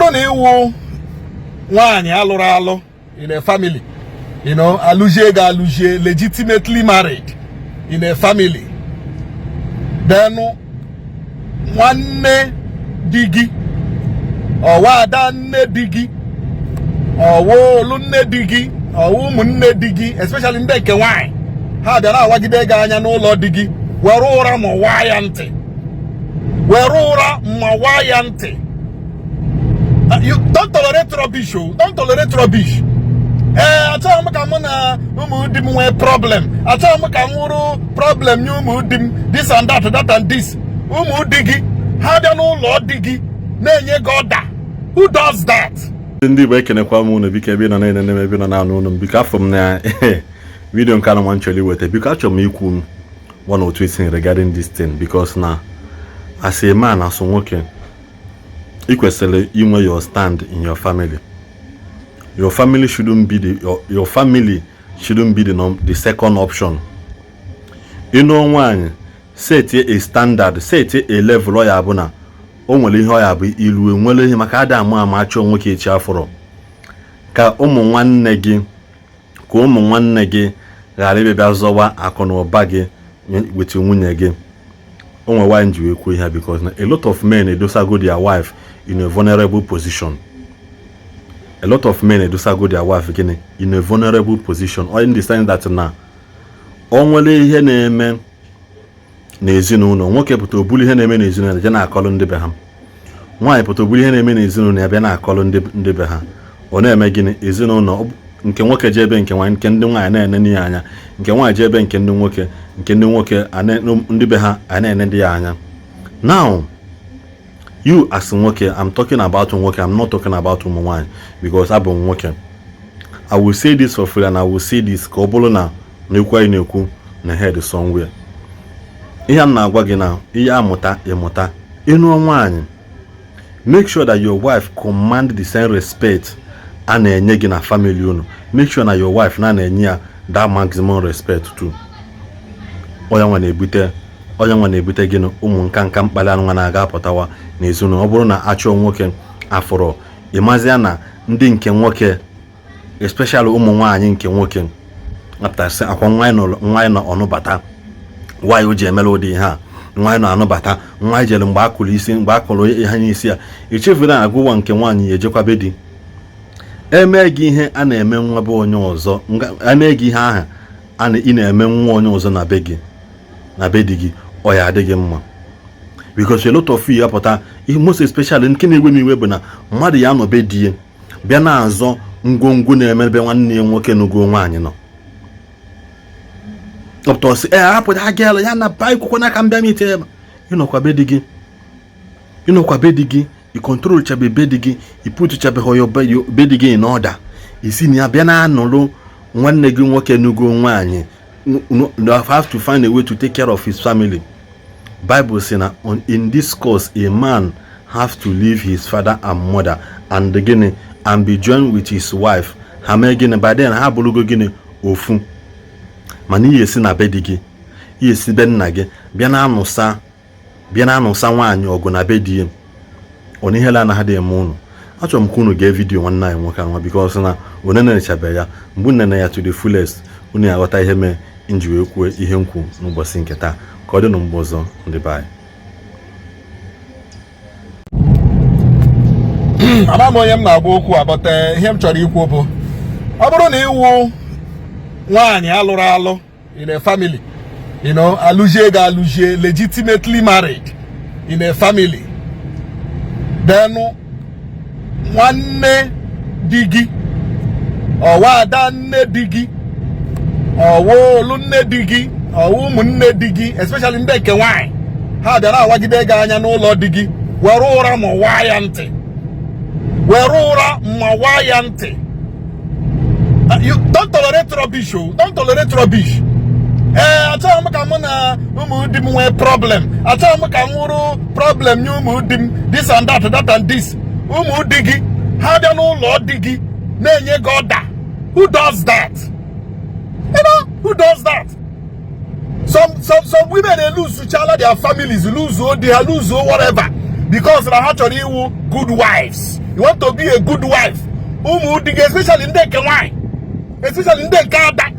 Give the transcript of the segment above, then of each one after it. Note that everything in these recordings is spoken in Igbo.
bụrụ na iwu nwaanyị alụrụ alụ in a family, you know, alụjie ga alụjie, legitimately married in a family, then nwanne di gị ọwa ada nne di gị ọwa olu nne di gị ọwa ụmụnne di gị, especially ndị nke nwaanyị, ha bịara awagide gị anya n'ụlọ di gị, were ụra ma waa ya ntị, were ụra ma waa ya ntị. You don't tolerate rubbish, oh. Don't tolerate rubbish. Achọrọ m ka mụ na ụmụ di m nwee problem. Achọrọ m ka m nwụrụ problem nye ụmụ di m, this and that, that and this. Ụmụ di gị ha bịa n'ụlọ di gị na-enye gị ọda. Who does that? Ndị Igbo ekenekwa m unu biko ebe nọ na-enene ebe nọ na-anụ unu biko afọ m na video nke anụ nchọrọ iweta biko achọrọ m ikwu one or two things regarding this thing because na as a man as nwoke ị kwesịrị inwe your stand in your family. Your family shouldn't be the second option. You know, nwaanyị set a standard, set a level ọ ya bụ na o nwere ihe ọ ya bụ ilu nwere ihe maka ada ama ama achọ nwoke echi afọrọ ka ụmụ nwanne gị ghara ịbịa zọwa akụ na ụba gị weta nwunye gị. O nwere nwaanyị ji ekwu ihe because a lot of men edosago their wife in a vulnerable position. A lot of men edosago their wife again in a vulnerable position, or in the sense that na o nwere ihe na-eme n'ezinụlọ, nwoke pụta obulu ihe na-eme n'ezinụlọ je na-akọlụ ndị be ha, nwaanyị pụta obulu ihe na-eme n'ezinụlọ ya bịa na-akọlụ ndị be ha. Ọ na-eme gịnị? Ezinụlọ nke nwoke je ebe nke nwaanyị, nke ndị nwaanyị na-ene ya anya, nke nwaanyị je ebe nke ndị nwoke, nke ndị nwoke ndị be ha na-ene ndị ya anya. Now you as nwoke, I'm talking about nwoke, I'm not talking about ụmụ nwaanyị because abụ nwoke. I will say this for free and I will say this ka ọ bụrụ na na-ekwu anyị na-ekwu na head somewhere. Ihe m na-agwa gị na ihe amụta ịmụta ịnụ nwaanyị, make sure that your wife command the same respect a na-enye gị na family unu. Make sure na your wife na-enye ya that maximum respect too. Onye nwa na-ebute gị na ụmụ nka mkpali anụ nwa na-aga apụtawa n'ezinụlọ. Ọ bụrụ na achọ nwoke afọrọ ịmazịa na ndị nke nwoke, especially ụmụ nwaanyị nke nwoke apụtasị akwa nwaanyị nọ ọnụbata, nwaanyị o ji emere ụdị ha, nwaanyị nọ anụbata, nwaanyị jere mgbe akụrụ ihe n'isi ya, echefula na agwụwa nke nwaanyị ejekwa be di. Eme gị ihe a na-eme nwa be onye ọzọ, eme gị ihe ahụ ị na-eme nwa onye ọzọ na be gị na be di gị, ọ ya adịghị mma. Because a lot of you apụta, most especially nke na-ewe m iwe bụ na mmadụ ya nọ be di ya bịa na-azọ ngwongwo na-emebe nwanne ya nwoke n'ugo nwaanyị nọ. Ọpụtasị apụta agala ya na ba ikwukwo n'aka mbịa mite ebe ịnọkwa be di gị, i control chabe be di gị, i put chabe ho be di gị in order. Isi na ya bịa na anụrụ nwanne gị nwoke n'ugo nwaanyị. You have to find a way to take care of his family. Bible says na in this course a man have to leave his father and mother and be joined with his wife. Ha mee gịnị? By then ha bụrụgo gịnị? Ofu. Mana ihe si na be di gị, ihe si be nna gị bịa na anụsa nwaanyị ọgụ na be di ya. Ọ ihe la na ha dị eme unu. Achọrọ m ka unu gee video nwanne anyị nwoke anwa because na one na-echabe ya mgbe nne ya to the fullest. Unu ya aghọta ihe mee nji wee kwuo ihe nkwu n'ụbọchị nke taa. Ka ọ dị n'mgbe ọzọ ndị be anyị. Ama m onye m na-agba okwu abata ihe m chọrọ ikwu bụ ọ bụrụ na iwu nwaanyị alụrụ alụ in a family, you know, alụjie ga alụjie, legitimately married in a family, then nwanne di gị ọwa ada nne di gị ọwa olu nne di gị ọwa ụmụnne di gị, especially ndị nke nwaanyị, ha bịara awagide gị anya n'ụlọ di gị, were ụra ma waa ya ntị, were ụra ma waa ya ntị. You don't tolerate rubbish, oh. Don't tolerate rubbish. Achọrọ m ka mụ na ụmụ di m nwee problem. Achọrọ m ka m nwụrụ problem nye ụmụ di m, this and that, that and this. Ụmụ di gị ha bịa n'ụlọ di gị na-enye gị ọda. Who does that? You know, who does that? Some women, they lose their families, lose whatever, because na ha chọrọ iwu good wives. You want to be a good wife. Especially in the wine. Especially in the garden,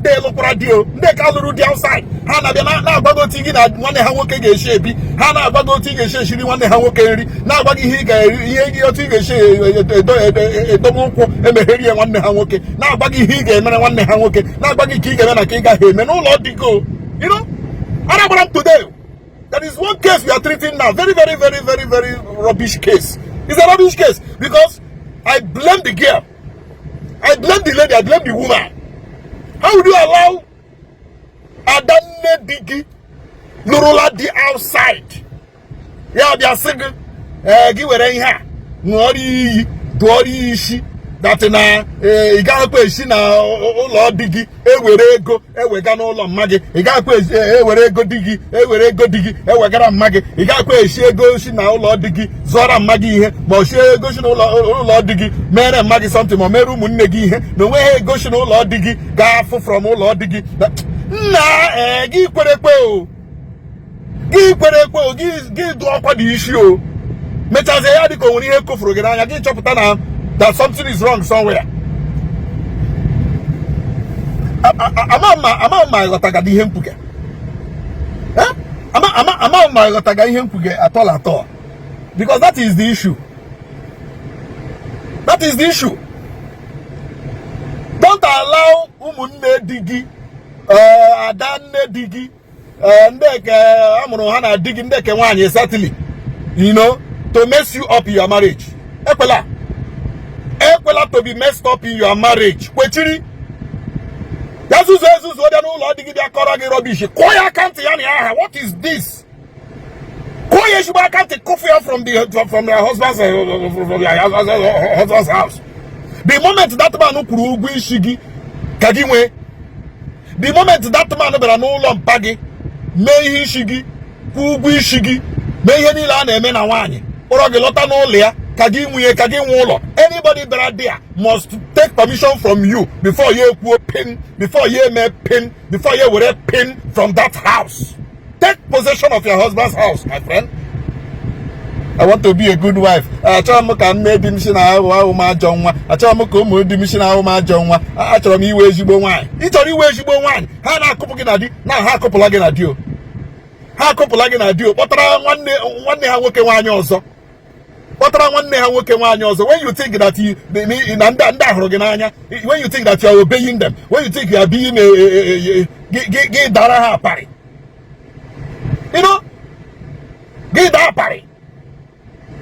they look radio, they call the outside. Hana, now go thinking that one day I work again, shabby. Hana, go thinking she one day I work again. Now, what he got a double and the area one day I work. Now, Baggy Higa, and one day I work. Now, Baggy Kiga and I can't get him, and all Lord to go. You know, I don't want today. That is one case we are treating now. Very rubbish case. It's a rubbish case because I blame the girl. I blame the lady, I blame the woman. How would you allow Adane Digi Nurula the outside? Yeah, they are single. Give it in here. Nori Ishi. That na Igakwe Ishi na Lord Digi, Ewerego, Ewegano Lord Maggie, Igakwe Ewerego Digi, Ewerego Digi, Ewegana Maggie, Igakwe Ishi Goshi na Lord Digi, Zora Maggie, Moshe Goshi no Lord Digi, Mary Maggie something, Meru Munegi, no way Goshi no Lord Digi, Gafu from Lord Digi. Nah, give Querepo, give do up the issue. Metazayadiko when you go for Gana, get Chopatana. That something is wrong somewhere. I'm my Latagadi Hempuke. I'm my Latagadi Hempuke at all. Because that is the issue. That is the issue. Don't allow Umunne Digi, Adane Digi, Ndeke Amunohana Digi Ndeke Wanye certainly, you know, to mess you up in your marriage. Epela. To be messed up in your marriage. Kwechiri. What is this? From their husband's house. The moment that man no shigi kagimwe. The moment that man no lompagi, may shigi, kugu shigi, may any land eme na wani. Orogelota no lea. Anybody there must take permission from you before you pin, before you may pin, before you will pin from that house. Take possession of your husband's house, my friend. I want to be a good wife. I try to make him see now. I try to make him see now. I try me where you wine. It's only where you wine. How na couple again? Now how couple again at you? How couple again at you? But one day I work one also. When you think that when you think that you are obeying them, when you think you are being a party, you know, get that party.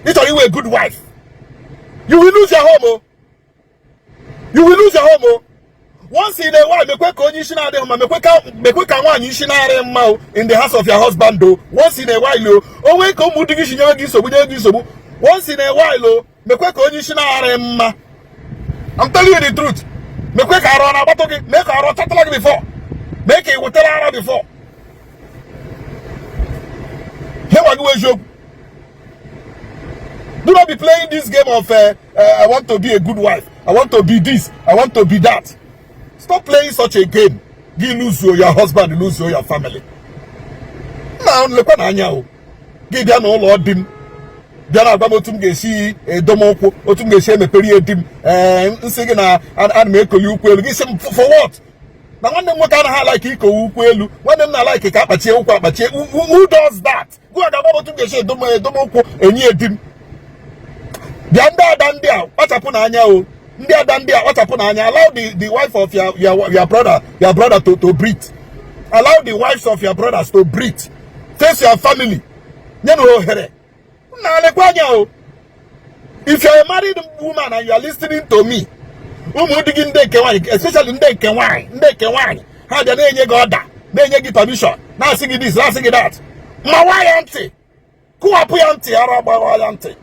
It's only a good wife. You will lose your home. You will lose your home. Once in a while, in the house of your husband, though. Once in a while, once in a while, I'm telling you the truth. Make a run before. Make it with a before. Here I go. Do not be playing this game of I want to be a good wife. I want to be this. I want to be that. Stop playing such a game. You lose your husband, you lose your family. Now look at Anya. Give them all Lord dim. Jana Babotum Gesi, a Domoko, Otum Gesi, a period, and singing and make you for what? Now, one them what kind of like Iko, one them not like a Capache, who does that? Go at Babotum Gesi, Domoko, and near dim. Danda there, what upon Anya? There than there, what upon Anya? Allow the wife of your brother to breathe. Allow the wives of your brothers to breathe. Face your family. If you're a married woman and you are listening to me, especially in Ndeke, how the name you got that? Then you give permission. Now sing this, now sing that. My why auntie? Who are auntie?